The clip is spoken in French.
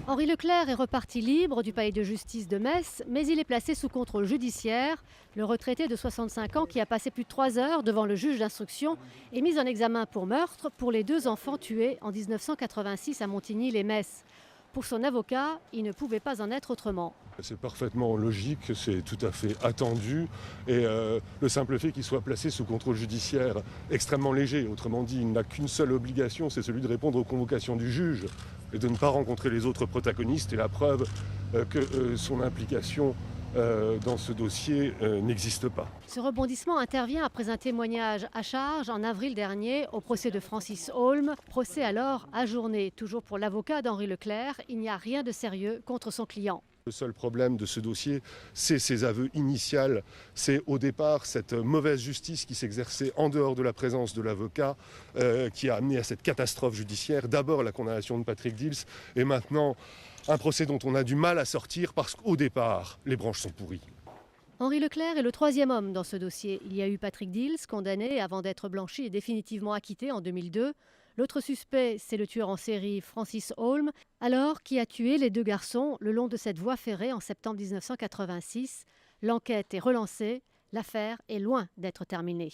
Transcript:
Henri Leclerc est reparti libre du palais de justice de Metz, mais il est placé sous contrôle judiciaire. Le retraité de 65 ans, qui a passé plus de 3 heures devant le juge d'instruction, est mis en examen pour meurtre pour les 2 enfants tués en 1986 à Montigny-les-Metz. Pour son avocat, il ne pouvait pas en être autrement. C'est parfaitement logique, c'est tout à fait attendu et le simple fait qu'il soit placé sous contrôle judiciaire extrêmement léger, autrement dit, il n'a qu'une seule obligation, c'est celui de répondre aux convocations du juge et de ne pas rencontrer les autres protagonistes et la preuve que son implication dans ce dossier n'existe pas. Ce rebondissement intervient après un témoignage à charge en avril dernier au procès de Francis Holm, procès alors ajourné. Toujours pour l'avocat d'Henri Leclerc, il n'y a rien de sérieux contre son client. Le seul problème de ce dossier, c'est ses aveux initiaux. C'est au départ cette mauvaise justice qui s'exerçait en dehors de la présence de l'avocat qui a amené à cette catastrophe judiciaire. D'abord la condamnation de Patrick Dils et maintenant un procès dont on a du mal à sortir parce qu'au départ, les branches sont pourries. Henri Leclerc est le 3e homme dans ce dossier. Il y a eu Patrick Dils, condamné avant d'être blanchi et définitivement acquitté en 2002. L'autre suspect, c'est le tueur en série Francis Holm, alors qui a tué les 2 garçons le long de cette voie ferrée en septembre 1986. L'enquête est relancée, l'affaire est loin d'être terminée.